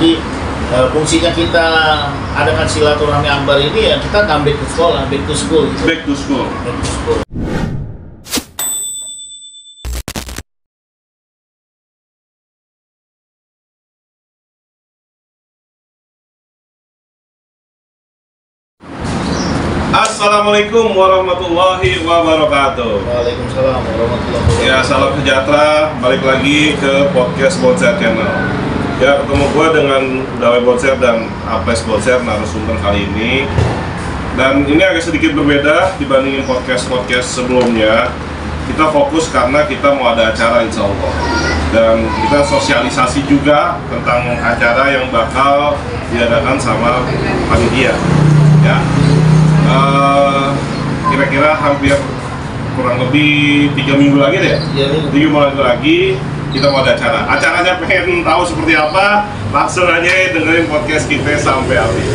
Jadi fungsinya kita adakan silaturahmi akbar ini ya kita comeback ke sekolah, back to school gitu. Back to school. Back to school. Assalamualaikum warahmatullahi wabarakatuh. Waalaikumsalam warahmatullahi wabarakatuh. Ya, salam sejahtera. Balik lagi ke podcast Bonser Channel. Ya, ketemu gue dengan Dawai Bonser dan Apes Bonser narasumber kali ini. Dan ini agak sedikit berbeda dibandingin podcast-podcast sebelumnya. Kita fokus karena kita mau ada acara insya Allah. Dan kita sosialisasi juga tentang acara yang bakal diadakan sama panitia. Ya. Kira-kira hampir kurang lebih 3 minggu lagi deh. 3 minggu lagi kita mau ada acara. Acaranya pengen tahu seperti apa? Langsung aja dengerin podcast kita sampai habis.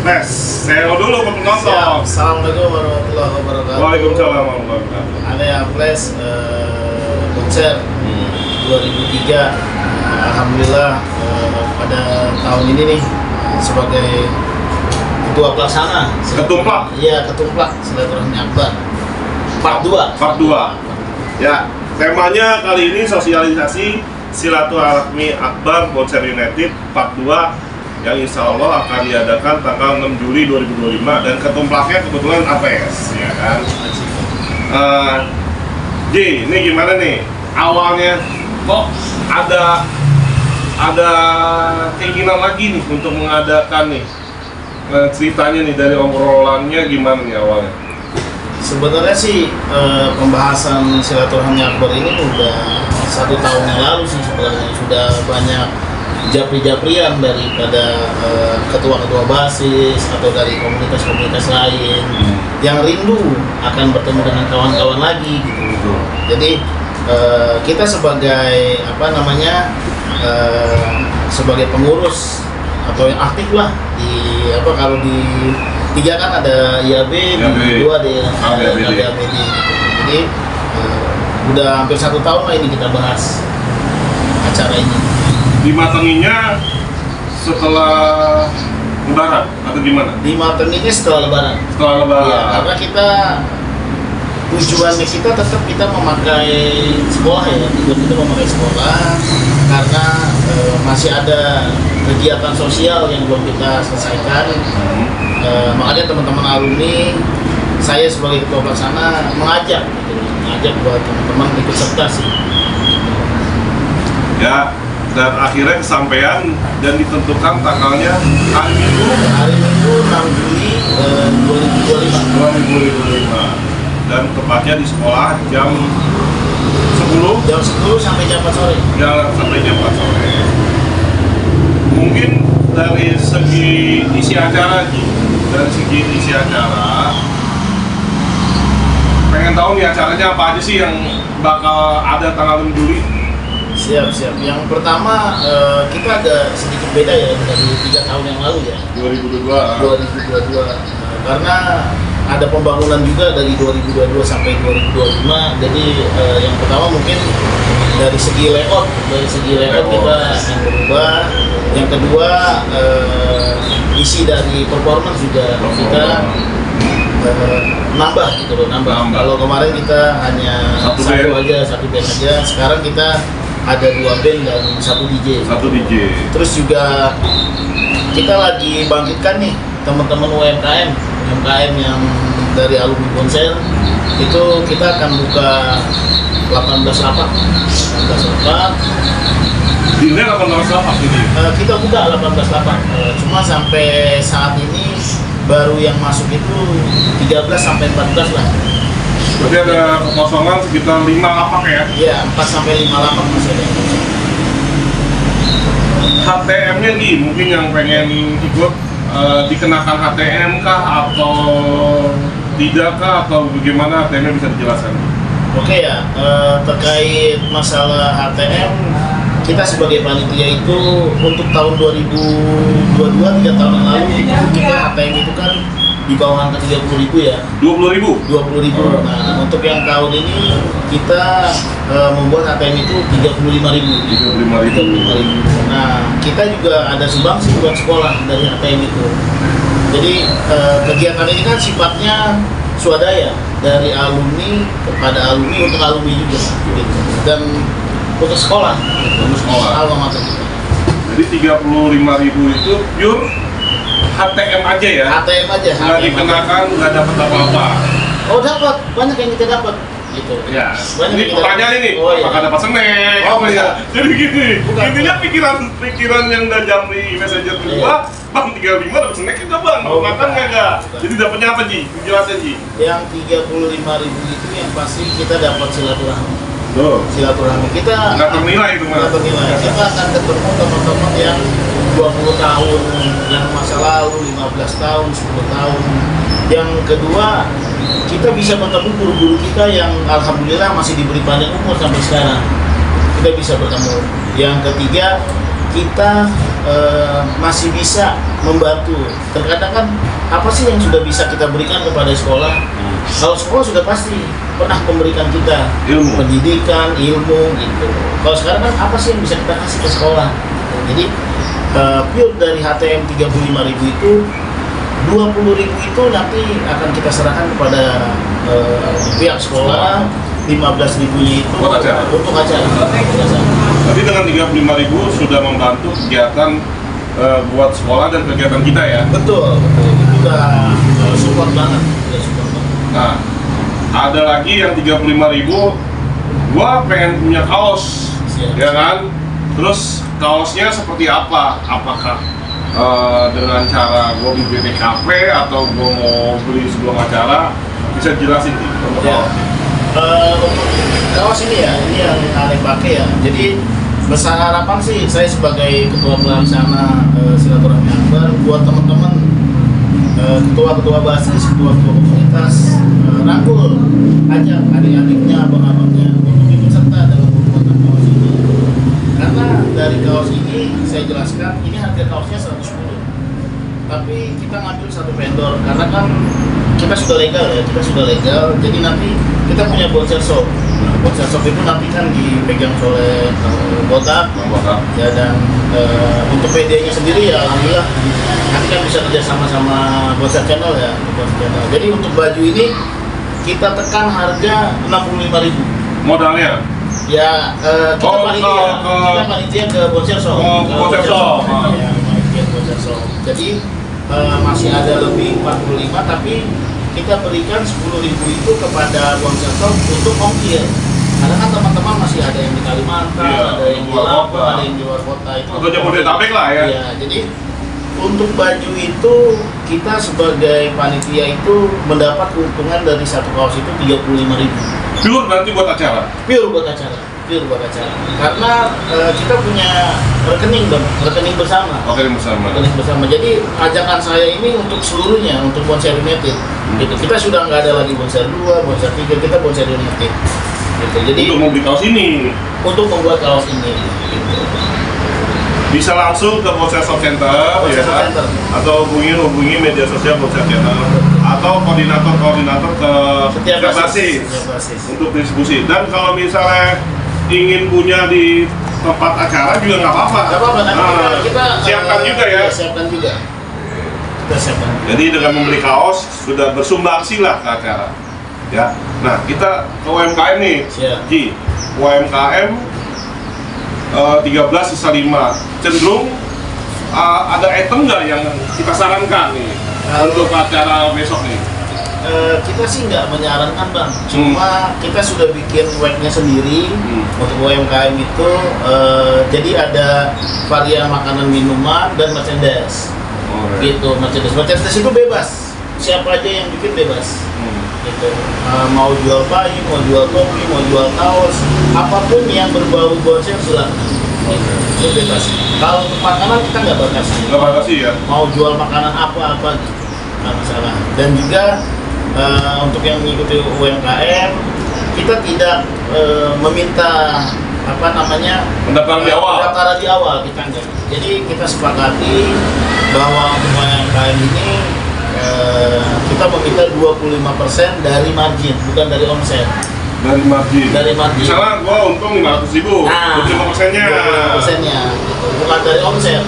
Nes, saya dulu ke penonton. Assalamualaikum warahmatullahi wabarakatuh. Waalaikumsalam warahmatullahi wabarakatuh. Ada Apes Bonser 2003. Alhamdulillah pada tahun ini nih sebagai Ketua Pelaksana Ketumplak? Iya, Ketumplak Silaturahmi Akbar Part 2. Part 2. Ya, temanya kali ini sosialisasi Silaturahmi Akbar Bonser United Part 2 yang insya Allah akan diadakan tanggal 6 Juli 2025 dan ketumplaknya kebetulan APS, ya kan? J, ini gimana nih? Awalnya kok ada keinginan lagi nih untuk mengadakan nih? Ceritanya nih dari obrolannya gimana nih awalnya? Sebenarnya sih pembahasan silaturahmi akbar ini udah 1 tahun yang lalu sih sebenarnya. Sudah banyak japri-japrian daripada ketua-ketua basis atau dari komunitas-komunitas lain yang rindu akan bertemu dengan kawan-kawan lagi gitu. Jadi kita sebagai sebagai pengurus atau yang aktif lah di kalau di 3 kan ada IAB, di 2 ada ABD gitu. Jadi udah hampir 1 tahun lah ini kita bahas acara ini. Dimatanginya setelah Lebaran atau gimana? Dimatanginya setelah Lebaran. Setelah Lebaran. Ya, karena tujuannya kita tetap kita memakai sekolah ya, tujuan kita memakai sekolah karena masih ada kegiatan sosial yang belum kita selesaikan. Makanya teman-teman alumni, saya sebagai ketua pelaksana mengajak buat teman-teman ikut serta sih. Ya, dan akhirnya kesampaian dan ditentukan tanggalnya hari Minggu 6 Juli 2025 dan tepatnya di sekolah jam 10 sampai jam 4 sore. Ya, sampai jam 4 sore. Mungkin dari segi isi acara pengen tahu nih acaranya apa aja sih yang bakal ada tanggal 6 Juli? Siap. Yang pertama kita ada sedikit beda ya dari 3 tahun yang lalu ya. 2022. Karena ada pembangunan juga dari 2022 sampai 2025. Jadi yang pertama mungkin dari segi layout kita akan berubah. Yang kedua isi dari performance juga kita nambah. Kalau kemarin kita hanya satu band aja. Sekarang kita ada 2 band dan 1 DJ. Terus juga kita lagi bangkitkan nih teman-teman UMKM yang dari alumni Bonser. Itu kita akan buka 18 lapak. Dilihat 18 lapak ini? Kita buka 18 lapak. Cuma sampai saat ini baru yang masuk itu 13 sampai 14 lah. Berarti ada kekosongan sekitar 5 lapak ya? Iya, 4 sampai 5 lapak masih ada yang kosong. HTM-nya nih, mungkin yang pengen ikut dikenakan HTM kah atau tidak kah atau bagaimana HTM-nya bisa dijelaskan? Oke ya, terkait masalah HTM, kita sebagai panitia itu untuk tahun 2022 3 tahun yang lalu itu kita HTM itu kan di bawah angka 30.000 ya. 20.000? 20.000. Nah, untuk yang tahun ini kita membuat ATM itu 35.000. 35.000. Nah, kita juga ada sumbangsi buat sekolah dari ATM itu. Jadi kegiatan ini kan sifatnya swadaya, dari alumni kepada alumni untuk alumni juga gitu. Dan untuk sekolah, alma mater kita. Jadi 35.000 itu pure HTM aja ya? HTM aja. Nggak dikenakan, nggak dapat apa-apa. Oh dapat, banyak yang kita dapat. Gitu. Ya. Banyak Ini pertanyaan ini, apakah dapat snack? Oh iya. Jadi gini, intinya pikiran yang udah jam di messenger kedua, Bang 35 dapat snack juga bang, makan nggak? Jadi dapatnya apa Ji? Jelasin Ji. Yang 35.000 itu yang pasti kita dapat silaturahmi. Silaturahmi kita nggak ternilai itu mah. Kita akan ketemu teman-teman yang 20 tahun yang masa lalu, 15 tahun, 10 tahun. Yang kedua, kita bisa bertemu guru-guru kita yang alhamdulillah masih diberi panjang umur sampai sekarang. Kita bisa bertemu. Yang ketiga, kita masih bisa membantu. Terkadang kan apa sih yang sudah bisa kita berikan kepada sekolah? Kalau sekolah sudah pasti pernah memberikan kita ilmu, pendidikan, ilmu gitu. Kalau sekarang kan apa sih yang bisa kita kasih ke sekolah? Jadi pure dari HTM 35.000 itu 20.000 itu nanti akan kita serahkan kepada pihak sekolah. 15.000-nya itu untuk acara. Jadi dengan 35.000 sudah membantu kegiatan buat sekolah dan kegiatan kita ya. Betul. Itu udah support banget. Nah, ada lagi yang 35.000, gua pengen punya kaos, ya kan? Terus kaosnya seperti apa? Apakah dengan cara gua beli BTKP atau gua mau beli sebelum acara? Bisa jelasin nih? Ya. Untuk kaos ini ya, ini yang Alek pakai ya. Jadi besar harapan sih saya sebagai ketua pelaksana silaturahmi akbar buat teman-teman ketua-ketua basis, ketua-ketua komunitas rangkul, ajak adik-adiknya, abang-abangnya untuk ikut serta dalam pembuatan kaos ini. Karena dari kaos ini saya jelaskan, ini harga kaosnya 110. Tapi kita ngambil satu vendor karena kan kita sudah legal ya, jadi nanti kita punya voucher shop. Voucher shop itu nanti kan dipegang oleh Botak ya, dan untuk PD-nya sendiri ya alhamdulillah nanti kan bisa kerja sama Voucher Channel ya, Jadi untuk baju ini kita tekan harga 65.000 modalnya. Ya kita panitia ke voucher shop. Voucher shop. Jadi masih ada lebih 45, tapi kita berikan 10.000 itu kepada voucher shop untuk ongkir. Karena kan teman-teman masih ada yang di Kalimantan, ada yang di Lampung, ada yang di luar kota itu. Atau Jabodetabek lah ya. Iya, jadi untuk baju itu kita sebagai panitia itu mendapat keuntungan dari satu kaos itu 35.000. Pure nanti buat acara. Pure buat acara. Karena kita punya rekening bersama. Rekening bersama. Jadi ajakan saya ini untuk seluruhnya, untuk Bonser United. Gitu. Kita sudah nggak ada lagi Bonser 2, Bonser 3, kita Bonser United. Gitu. Jadi untuk membeli kaos ini. Untuk membuat kaos ini. Gitu. Bisa langsung ke Bonser Shop Center, ya, atau hubungi media sosial Bonser Channel atau koordinator ke setiap basis untuk distribusi. Dan kalau misalnya ingin punya di tempat acara juga nggak apa-apa. Kita siapkan juga ya. Siapkan juga. Kita siapkan. Jadi dengan membeli kaos sudah bersumbangsi lah ke acara. Ya. Nah kita ke UMKM nih, Ji. UMKM 13 sisa 5. Cenderung ada item nggak yang kita sarankan nih untuk acara besok nih? Kita sih nggak menyarankan bang, cuma kita sudah bikin webnya sendiri untuk UMKM itu. Jadi ada varian makanan, minuman, dan merchandise. Gitu, merchandise itu bebas, siapa aja yang bikin bebas. Gitu. Mau jual payung, mau jual topi, mau jual kaos, apapun yang berbau Bonser silakan. Itu bebas. Kalau untuk makanan kita nggak batasi ya. Mau jual makanan apa gitu, nggak masalah. Dan juga untuk yang mengikuti UMKM kita tidak meminta pendaftaran di awal kita enggak. Jadi kita sepakati bahwa UMKM ini kita meminta 25% dari margin, bukan dari omset. Dari margin. Dari margin. Misalnya gua untung 500.000, 25%-nya. 25%-nya, bukan dari omset.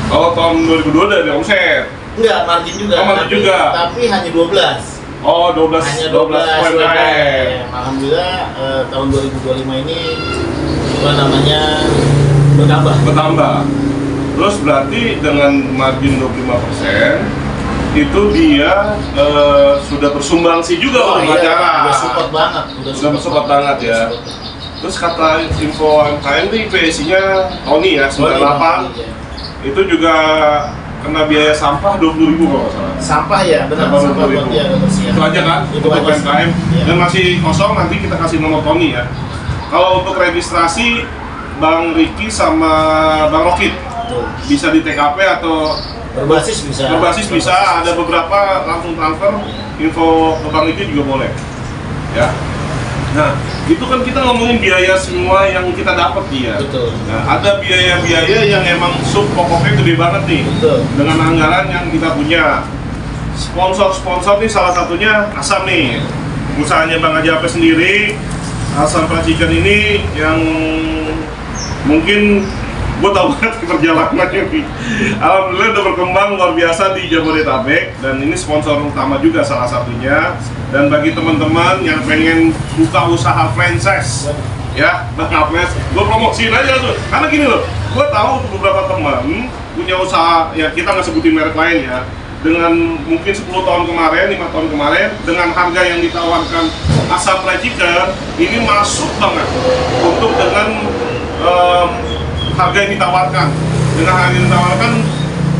Kalau tahun 2002 dari omset. Enggak, margin juga. Oh, margin juga. Tapi hanya 12. Oh, 12. Hanya 12 UMKM. Alhamdulillah tahun 2025 ini bertambah. Terus berarti dengan margin 25% itu dia sudah bersumbangsi juga untuk acara. Udah support banget. Udah support banget ya. Terus kata info UMKM ini PSI-nya Tony ya, 98. Iya. Itu juga kena biaya sampah 20.000 kalau nggak salah. Sampah ya, benar. Sampah buat dia bersih. Itu aja kan Itu untuk aja. UMKM. Iya. Dan masih kosong, nanti kita kasih nomor Tony ya. Kalau untuk registrasi Bang Riki sama Bang Rokit bisa di TKP atau berbasis bisa. Ada beberapa langsung transfer. Info ke Bang Riki juga boleh. Ya. Nah, itu kan kita ngomongin biaya semua yang kita dapat dia. Betul. Nah, ada biaya-biaya yang emang sub pokoknya gede banget nih. Betul. Dengan anggaran yang kita punya. Sponsor nih salah satunya Asam nih. Usahanya Bang Haji Apes sendiri, Asam Fried Chicken ini yang mungkin gue tahu banget perjalanannya nih. Alhamdulillah udah berkembang luar biasa di Jabodetabek dan ini sponsor utama juga salah satunya. Dan bagi teman-teman yang pengen buka usaha franchise, ya Bang Apes, gue promosiin aja tuh. Karena gini loh, gue tahu beberapa teman punya usaha, ya kita nggak sebutin merek lain ya, dengan mungkin 10 tahun kemarin, 5 tahun kemarin, dengan harga yang ditawarkan Asam Fried Chicken ini masuk banget untuk dengan harga yang ditawarkan. Dengan harga yang ditawarkan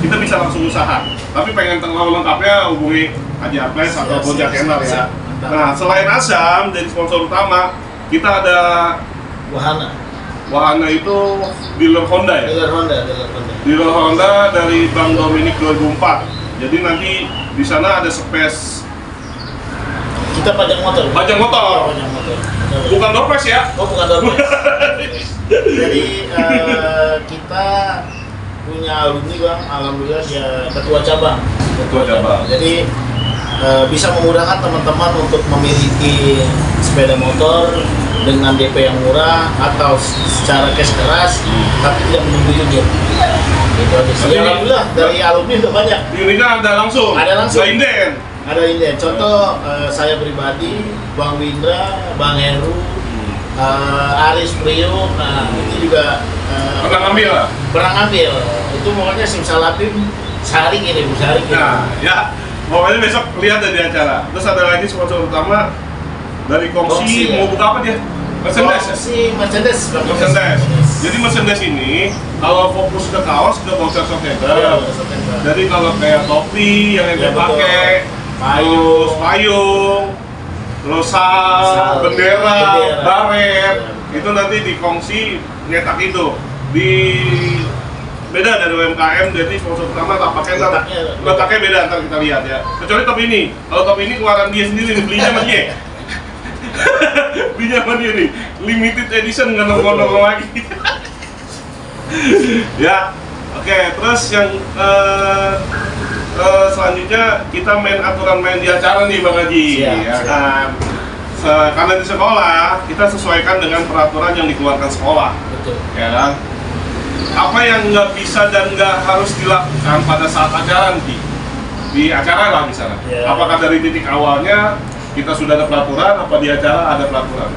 kita bisa langsung usaha. Tapi pengen tahu lengkapnya hubungi Haji Apes atau Bonca Channel ya. Nah, selain Asam dari sponsor utama, kita ada Wahana itu dealer Honda ya? Dealer Honda dari Bang Dominik 2004. Jadi nanti di sana ada space. Kita pajang motor. Bukan doorpass ya? Oh, bukan doorpass. Jadi kita punya alumni Bang, alhamdulillah dia ketua cabang. Jadi bisa memudahkan teman-teman untuk memiliki sepeda motor dengan DP yang murah atau secara cash keras, tapi tidak menunggu unit. Itu aja sih. Alhamdulillah dari alumni udah banyak. Unitnya ada langsung. Ada inden. Contoh saya pribadi, Bang Windra, Bang Heru, Aris Priyo, nah itu juga pernah ngambil. Itu pokoknya simsalabim saring ini. Nah, ya pokoknya besok lihat di acara. Terus ada lagi sponsor utama dari Kongsi mau buka apa dia? Merchandise. Jadi merchandise ini kalau fokus ke kaos ke voucher Shopheader. Jadi kalau kayak topi yang dia pakai, payung, terus sal, bendera, baret, itu nanti dikongsi nyetak itu di beda dari UMKM. Jadi sponsor utama letaknya beda, ntar kita lihat ya. Kecuali top ini, kalau top ini keluaran dia sendiri belinya sama dia. Belinya sama dia nih, limited edition nggak nongol lagi. Ya, oke. Terus yang selanjutnya kita aturan main di acara nih Bang Haji. Ya kan. Karena di sekolah kita sesuaikan dengan peraturan yang dikeluarkan sekolah. Betul. Ya kan. Apa yang nggak bisa dan nggak harus dilakukan pada saat acara nanti di acara lah misalnya. Yeah. Apakah dari titik awalnya kita sudah ada peraturan, apa di acara ada peraturan?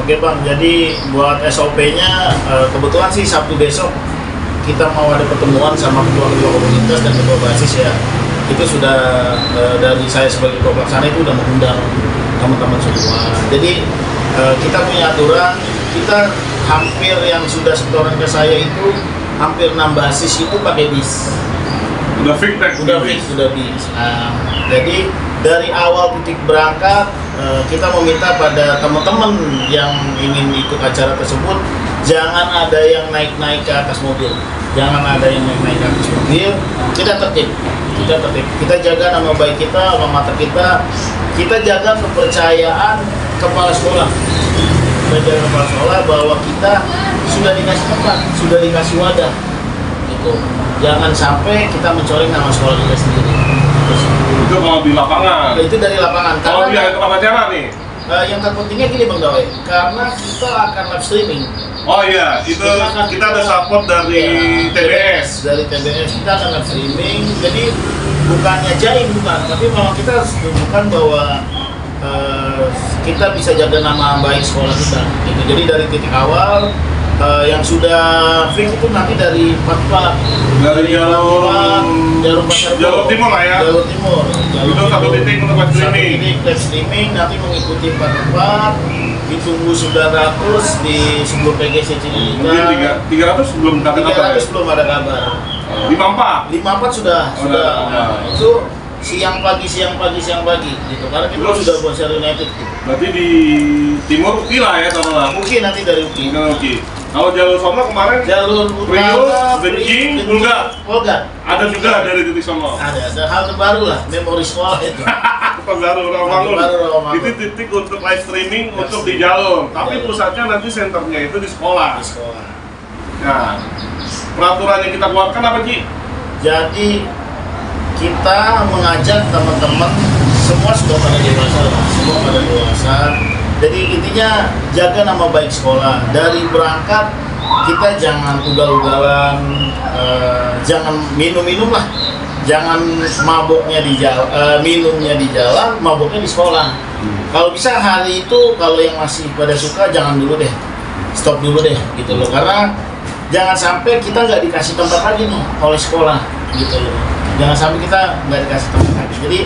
Oke Bang, jadi buat SOP-nya kebetulan sih Sabtu besok kita mau ada pertemuan sama ketua-ketua komunitas dan ketua basis ya. Itu sudah dari saya sebagai ketua pelaksana itu udah mengundang teman-teman semua. Jadi kita punya aturan, kita hampir yang sudah setoran ke saya itu hampir 6 basis itu pakai bis. Udah fix. Nah, jadi dari awal titik berangkat kita meminta pada teman-teman yang ingin ikut acara tersebut jangan ada yang naik-naik ke atas mobil. Kita tertib. Kita jaga nama baik kita, alma mater kita jaga kepercayaan kepala sekolah. Bahwa kita sudah dikasih tempat, sudah dikasih wadah. gitu. Jangan sampai kita mencoreng nama sekolah kita sendiri. Itu kalau di lapangan. Itu dari lapangan. Kalau di tempat acara nih. Yang terpentingnya gini Bang Dawai, karena kita akan live streaming. Oh iya, itu kita ada support dari TBS. Dari TBS kita akan live streaming. Jadi bukannya jaim bukan, tapi memang kita harus tunjukkan bahwa kita bisa jaga nama baik sekolah kita. Gitu. Jadi dari titik awal yang sudah fix itu nanti dari 44 dari jalur timur lah ya. Jalur timur. Itu satu titik untuk live streaming. Satu titik live streaming nanti mengikuti 44, ditunggu 900 di sebelum PGC Cililitan. Mungkin 300 belum ada kabar. 300 belum ada kabar. 54 sudah. Itu siang pagi gitu. Karena kita sudah Bonser United gitu. Berarti di timur UKI lah ya taruhlah. Mungkin nanti dari UKI. Kalau jalur sono kemarin jalur utara, Beijing, Polga. Ada juga dari titik sono. Ada hal terbaru lah, memori sekolah itu. Baru Rawamangun. Itu titik untuk live streaming untuk di jalur. Tapi pusatnya nanti senternya itu di sekolah. Nah, peraturan yang kita keluarkan apa Ci? Jadi kita mengajak teman-teman semua sudah pada dewasa. Jadi intinya jaga nama baik sekolah. Dari berangkat kita jangan ugal-ugalan, jangan minum-minum lah, jangan mabuknya di jalan, minumnya di jalan, mabuknya di sekolah. Kalau bisa hari itu kalau yang masih pada suka jangan dulu deh, stop dulu deh, gitu loh. Karena jangan sampai kita nggak dikasih tempat lagi nih oleh sekolah, gitu loh. Jangan sampai kita nggak dikasih tempat lagi. Jadi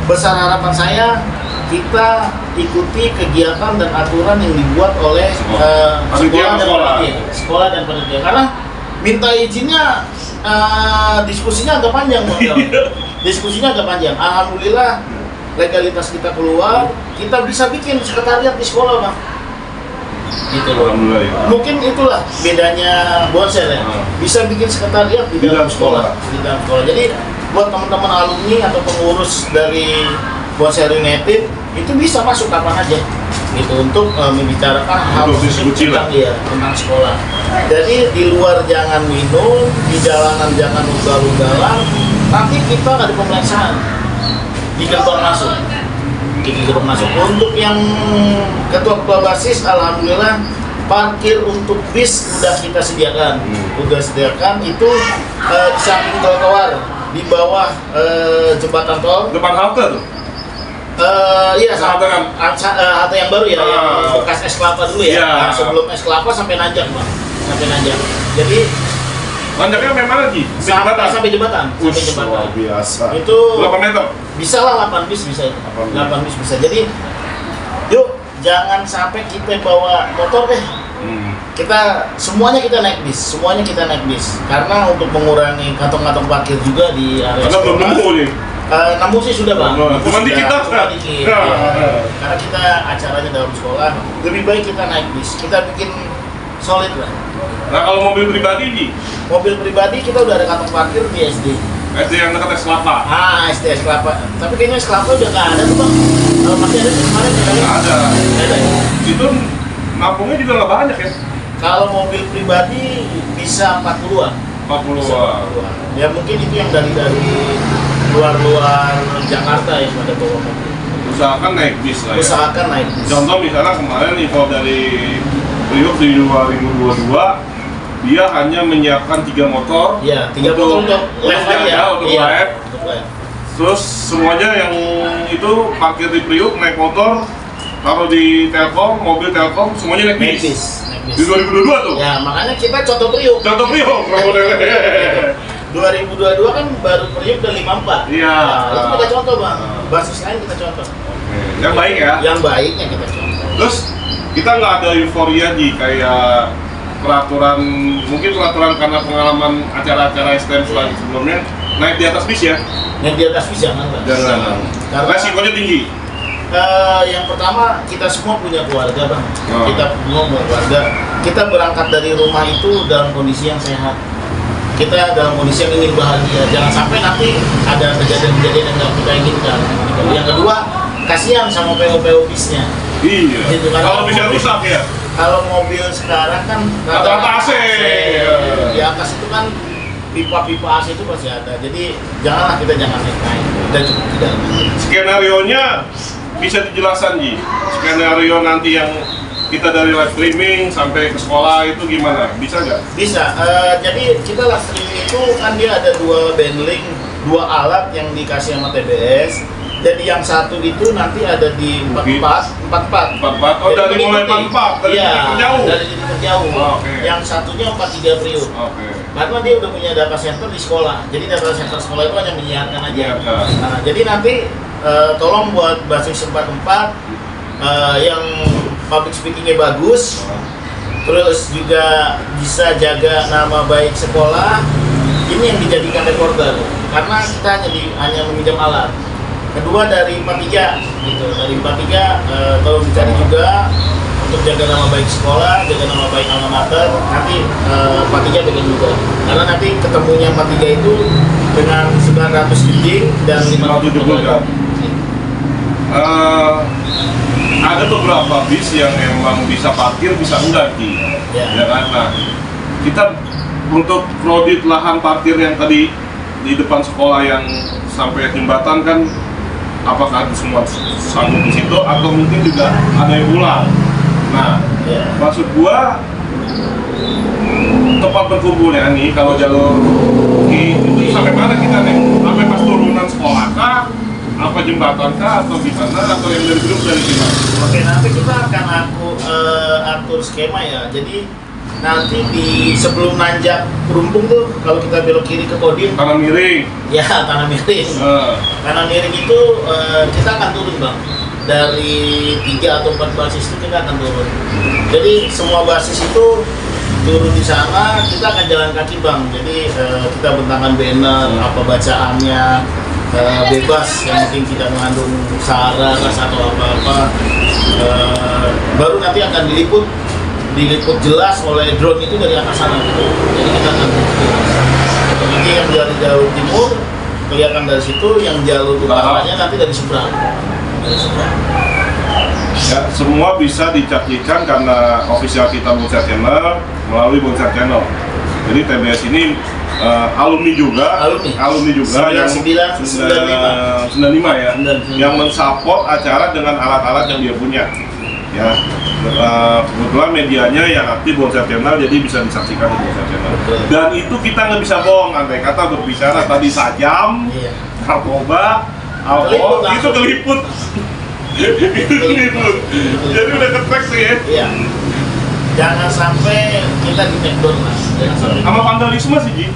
besar harapan saya kita ikuti kegiatan dan aturan yang dibuat oleh sekolah dan panitia. Karena minta izinnya diskusinya agak panjang, diskusinya agak panjang. Alhamdulillah legalitas kita keluar, kita bisa bikin sekretariat di sekolah Bang. Gitu loh. Mungkin itulah bedanya Bonser ya. Bisa bikin sekretariat di dalam sekolah. Jadi buat teman-teman alumni atau pengurus dari Bonser United itu bisa masuk kapan aja gitu untuk membicarakan hal tentang sekolah. Jadi di luar jangan minum, di jalanan jangan ugal-ugalan, nanti kita nggak ada pemeriksaan di gerbang masuk. Untuk yang ketua basis, alhamdulillah parkir untuk bis udah kita sediakan. Itu di samping trotoar di bawah jembatan tol. Depan halte tuh. Iya, halte yang baru ya, yang bekas es kelapa dulu ya. Nah, sebelum es kelapa sampai nanjak Bang, Jadi nanjaknya memang lagi sampai jembatan. Biasa. Itu berapa meter? Bisa lah 8 bis bisa itu. 8 bis bisa. Jadi yuk jangan sampai kita bawa motor deh. Semuanya kita naik bis. Karena untuk mengurangi kantong-kantong parkir juga di area sekolah. Belum nemu nih. Nemu sih sudah Bang. Cuma dikit. Karena kita acaranya dalam sekolah, lebih baik kita naik bis. Kita bikin solid lah. Nah kalau mobil pribadi nih? Mobil pribadi kita udah ada kantong parkir di SD. SD yang dekat es kelapa? SD es kelapa. Tapi kayaknya es kelapa udah nggak ada tuh Bang. Masih ada kemarin? Ada. Itu nampungnya juga nggak banyak ya? Kalau mobil pribadi bisa 40-an. 40-an. Ya mungkin itu yang dari luar Jakarta yang pada bawa mobil. Usahakan naik bis lah ya. Contoh misalnya kemarin info dari Priok di 2022 dia hanya menyiapkan 3 motor. Iya, 3 motor untuk live. Terus semuanya yang itu parkir di Priok naik motor, taruh di Telkom, mobil Telkom semuanya naik bis. Di 2022 tuh. Ya, makanya kita contoh Priok. 2022 kan baru Priok udah 54. Iya. Itu kita contoh Bang. Basis lain kita contoh. Yang baik ya? Yang baiknya kita contoh. Terus kita nggak ada euforia di kayak peraturan karena pengalaman acara-acara STM sebelumnya naik di atas bis ya? Naik di atas bis jangan. Karena resikonya tinggi. Yang pertama kita semua punya keluarga Bang. Kita semua punya keluarga. Kita berangkat dari rumah itu dalam kondisi yang sehat. Kita dalam kondisi yang ingin bahagia. Jangan sampai nanti ada kejadian-kejadian yang nggak kita inginkan. Yang kedua, kasihan sama PO bisnya. Iya. Gitu, kalau bisa rusak ya. Kalau mobil sekarang kan rata-rata AC. Di atas itu kan pipa-pipa AC itu pasti ada. Jadi jangan naik. Kita cukup di dalam. Skenario-nya bisa dijelaskan Ji. Skenario nanti yang kita dari live streaming sampai ke sekolah itu gimana? Bisa nggak? Bisa. Jadi kita live streaming itu kan dia ada 2 bandlink, 2 alat yang dikasih sama TBS. Jadi yang satu itu nanti ada di 44. Oh, dari mulai 44 dari titik jauh. Dari titik jauh. Okay. Yang satunya 43 Priuk. Okay. Karena dia udah punya data center di sekolah. Jadi data center sekolah itu hanya menyiarkan aja. Nah, jadi nanti tolong buat basis 44 yang public speakingnya bagus, terus juga bisa jaga nama baik sekolah. Ini yang dijadikan recorder. Karena kita hanya meminjam alat. Kedua dari 43 gitu, dari 43 tolong dicari juga untuk jaga nama baik sekolah, jaga nama baik alma mater. Nanti 43 pegang juga, karena nanti ketemunya 43 itu dengan 900 dinding dan 570 gram. Ada beberapa bis yang emang bisa parkir, bisa enggak Ki. Ya kan? Nah, kita untuk kredit lahan parkir yang tadi di depan sekolah yang sampai jembatan kan, apakah semua sanggup di situ atau mungkin juga ada yang pulang? Nah, maksud gua tempat berkumpulnya nih kalau jalur itu sampai mana kita nih? Sampai pas turunan sekolah kah? Apa jembatan kah? Atau gimana? Atau yang dari grup dari gimana? Oke, nanti kita akan atur skema ya. Jadi nanti di sebelum nanjak Perumpung tuh, kalau kita belok kiri ke Kodim, tanah miring. Ya, tanah miring. Tanah miring itu kita akan turun Bang. Dari 3 atau 4 basis itu kita akan turun. Jadi semua basis itu turun di sana, kita akan jalan kaki Bang. Jadi kita bentangkan banner, apa bacaannya, bebas, yang penting tidak mengandung sara, ras atau apa-apa. Baru nanti akan diliput jelas oleh drone itu dari atas sana gitu. Jadi kita akan nanti yang dari jalur timur kelihatan dari situ, yang jalur utaranya nanti dari seberang. Ya, semua bisa dicakikan karena official kita Bonser Channel melalui Bonser Channel. Jadi TBS ini alumni juga yang 95 ya, yang mensupport acara dengan alat-alat yang dia punya. Ya, kebetulan medianya yang aktif Bonser Channel, jadi bisa disaksikan di Bonser Channel. Dan itu kita nggak bisa bohong, andai kata berbicara tadi sajam, narkoba, alkohol, itu keliput. Jadi udah ketek sih ya. Iya. Jangan sampai kita di take down lah. Sama vandalisme sih Ji.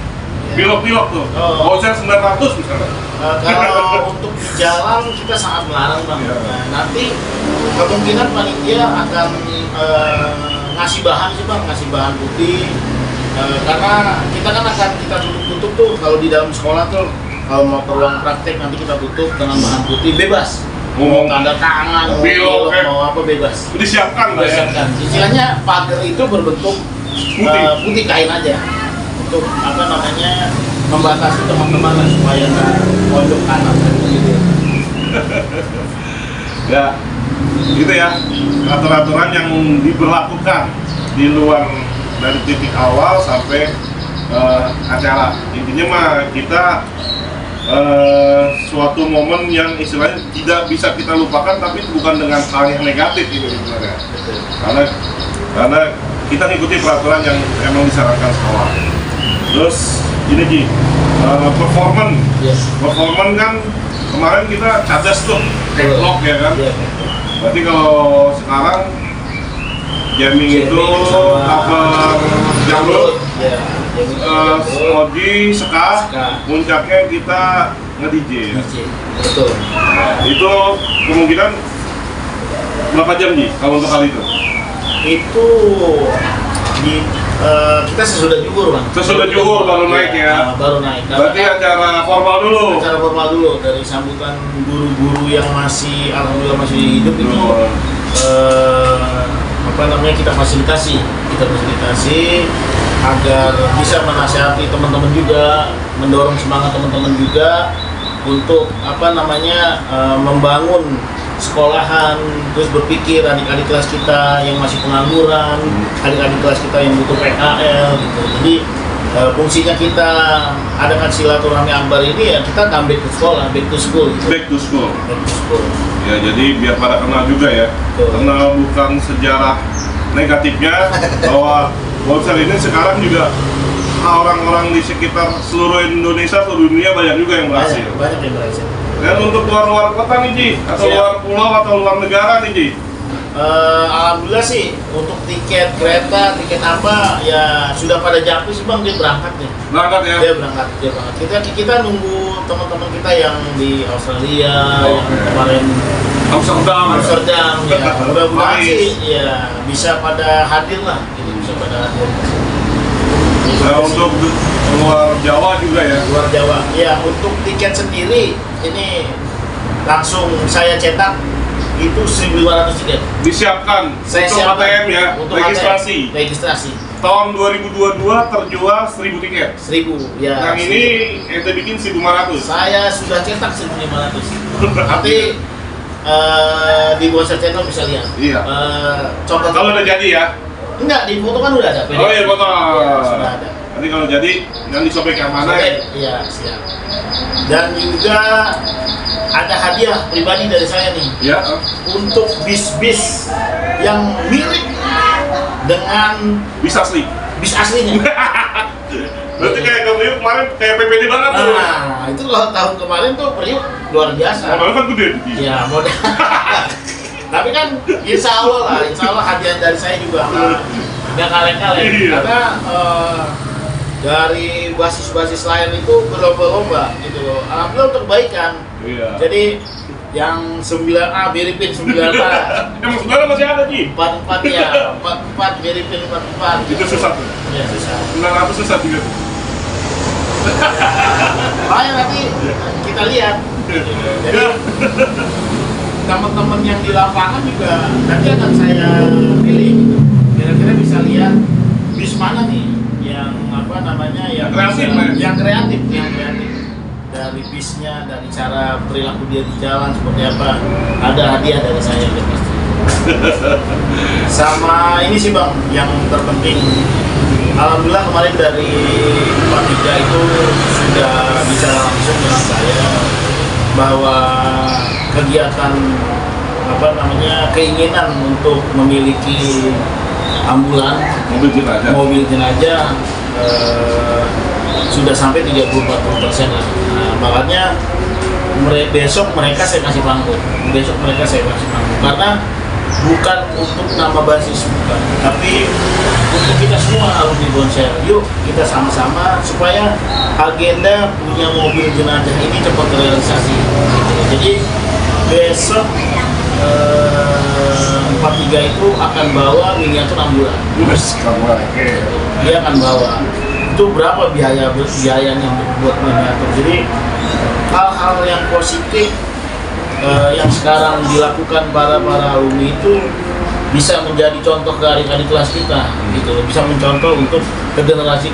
Pilok-pilok tuh. Bonser 900 misalnya. Kalau untuk di jalan kita sangat melarang Bang. Nah, nanti kemungkinan panitia akan ngasih bahan sih Bang, ngasih bahan putih. Karena kita kan akan kita tutup tuh kalau di dalam sekolah tuh, kalau mau ke ruang praktek nanti kita tutup dengan bahan putih bebas. Mau tanda tangan, mau apa bebas. Disiapkan lah ya. Istilahnya pagar itu berbentuk putih kain aja. Untuk apa namanya, membatasi teman-teman supaya nggak pojok kanan gitu. Ya, gitu ya, aturan-aturan yang diberlakukan di luar dari titik awal sampai acara. Intinya mah kita suatu momen yang istilahnya tidak bisa kita lupakan, tapi bukan dengan hal yang negatif ini sebenarnya. Karena kita ngikuti peraturan yang emang disarankan sekolah. Terus ini Ji, performance kan kemarin kita cadas tuh backlog ya kan. Berarti kalau sekarang jamming itu cover jamrut, Oji, Seka, puncaknya kita nge-DJ ya? Betul. Itu kemungkinan berapa jam Ji kalau untuk kali itu? Itu kita sesudah juhur Bang. Sesudah juhur baru naik ya? Baru naik. Berarti acara formal dulu? Acara formal dulu, dari sambutan guru-guru yang masih, alhamdulillah masih hidup itu apa namanya, kita fasilitasi agar bisa menasihati teman-teman juga, mendorong semangat teman-teman juga untuk apa namanya, membangun sekolahan, terus berpikir adik-adik kelas kita yang masih pengangguran, adik-adik kelas kita yang butuh PKL gitu. Jadi fungsinya kita adakan silaturahmi akbar ini ya kita come back to sekolah, back to school gitu. Back to school. Ya jadi biar pada kenal juga ya. Kenal bukan sejarah negatifnya bahwa Bonser ini sekarang juga orang-orang di sekitar seluruh Indonesia, seluruh dunia banyak juga yang berhasil. Banyak yang berhasil. Dan untuk luar kota nih Ji, atau luar pulau atau luar negara nih Ji? Alhamdulillah sih untuk tiket kereta, tiket apa ya sudah pada jatuh sih Bang, dia berangkat nih. Berangkat ya? Dia berangkat. Kita nunggu teman-teman kita yang di Australia, yang kemarin Amsterdam ya. Mudah-mudahan sih ya bisa pada hadir lah, gitu, bisa pada hadir. Nah, untuk luar Jawa juga ya? Luar Jawa, ya untuk tiket sendiri ini langsung saya cetak itu 1.500 tiket. Disiapkan saya untuk siapkan, ATM ya, untuk registrasi. Registrasi. Tahun 2022 terjual 1.000 tiket. 1.000 ya. Yang ini ente bikin 1.500. Saya sudah cetak 1.500. Nanti di Bonser Channel bisa lihat. Iya. Contoh kalau udah jadi ya? Enggak, di foto kan udah ada. Oh iya, foto. Ya, sudah ada. Nanti kalau jadi nanti sobek yang mana ya? Iya, siap. Dan juga ada hadiah pribadi dari saya nih. Ya. Untuk bis-bis yang mirip dengan bis asli. Bis aslinya. Berarti kayak Priuk kemarin kayak PPD banget tuh. Nah, itu kalau tahun kemarin tuh Priuk luar biasa. Modalnya kan gede. Iya, modal. Tapi kan insya Allah hadiah dari saya juga nggak kaleng-kaleng. Iya. Karena dari basis-basis lain itu berlomba-lomba gitu loh. Alhamdulillah untuk kebaikan. Iya. Jadi yang 9A miripin 9A. Emang sebenarnya masih ada Ji? 44 ya, 44 miripin 44. Itu susah tuh. Iya, susah. 900 susah juga tuh. Makanya nanti kita lihat. Jadi teman-teman yang di lapangan juga nanti akan saya pilih gitu. Kira-kira bisa lihat bis mana nih yang apa namanya yang kreatif, dari bisnya, dari cara perilaku dia di jalan seperti apa, ada hadiah dari saya ya pasti. Sama ini sih Bang yang terpenting, alhamdulillah kemarin dari Pak Tiga itu sudah bicara langsung dengan saya bahwa kegiatan apa namanya keinginan untuk memiliki mobil jenazah sudah sampai 30-40% lah. Nah, makanya besok mereka saya kasih panggung. Karena bukan untuk nama basis bukan, tapi untuk kita semua alumni Bonser. Yuk kita sama-sama supaya agenda punya mobil jenazah ini cepat terrealisasi. Jadi besok 43 itu akan bawa miniatur ambulan. Dia akan bawa. Itu berapa biayanya untuk buat miniatur. Jadi hal-hal yang positif yang sekarang dilakukan para alumni itu bisa menjadi contoh ke adik-adik kelas kita, gitu. Bisa mencontoh untuk ke generasi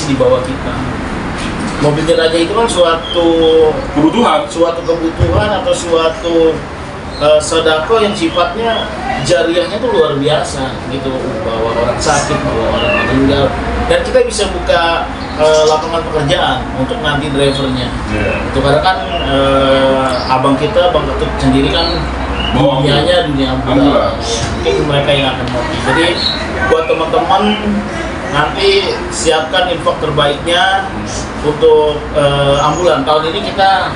di bawah kita. Mobil jenazah itu kan suatu kebutuhan atau suatu sedekah yang sifatnya jariahnya tuh luar biasa, gitu. Bawa orang sakit, bawa orang meninggal, dan kita bisa buka lapangan pekerjaan untuk nanti drivernya. Itu karena kan Bang Ketut sendiri kan dunianya dunia ambulan. Mungkin mereka yang akan mengerti. Jadi buat teman-teman nanti siapkan info terbaiknya untuk ambulan. Tahun ini kita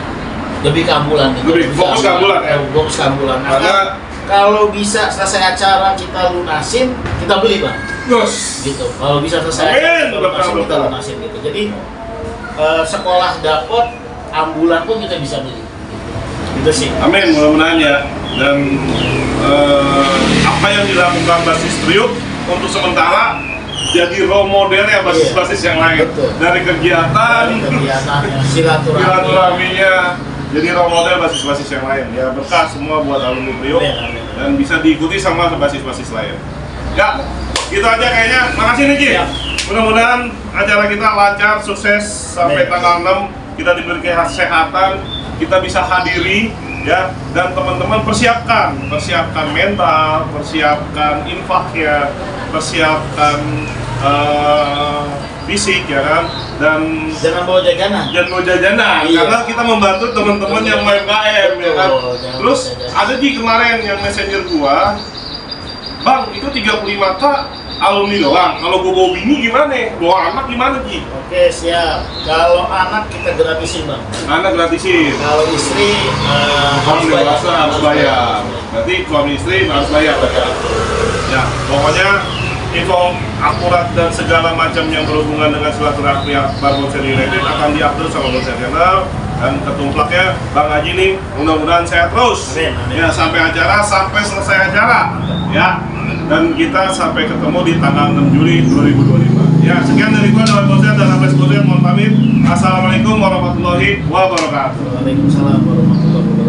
lebih ke ambulan. Fokus ke ambulan ya? Fokus ke ambulan. Karena kalau bisa selesai acara kita lunasin, kita beli Bang. Gitu. Kalau bisa selesai kita lunasin gitu. Jadi sekolah dapat, ambulan pun kita bisa beli. Itu sih. Amin, mudah-mudahan ya. Dan apa yang dilakukan basis Priuk untuk sementara jadi role model ya basis-basis yang lain. Betul. Dari kegiatan silaturahminya jadi role model basis-basis yang lain. Ya berkah semua buat alumni Priuk dan bisa diikuti sama basis-basis lain. Ya, gitu aja kayaknya. Makasih nih Ji. Mudah-mudahan acara kita lancar, sukses sampai tanggal 6. Kita diberi kesehatan, kita bisa hadiri ya, dan teman-teman persiapkan mental, persiapkan infaknya, persiapkan fisik ya kan, dan jangan bawa jajanan. Iya. Karena kita membantu teman-teman yang UMKM ya kan. Terus ada di kemarin yang messenger gua, Bang, itu 35K alumni doang. Kalau gua bawa bini gimana? Bawa anak gimana, Ji? Oke, siap. Kalau anak kita gratisin, Bang. Anak gratisin. Kalau istri harus bayar. Berarti suami istri harus bayar. Ya, pokoknya info akurat dan segala macam yang berhubungan dengan silaturahmi Barbonser United akan diupload sama Barbonser Channel, dan ketumplaknya Bang Haji nih mudah-mudahan sehat terus. Amin. Ya, sampai selesai acara ya, dan kita sampai ketemu di tanggal 6 Juli 2025 ya. Sekian dari gua Dawai Bonsai dan Apes Bonsai, mohon pamit. Assalamualaikum warahmatullahi wabarakatuh. Waalaikumsalam warahmatullahi wabarakatuh.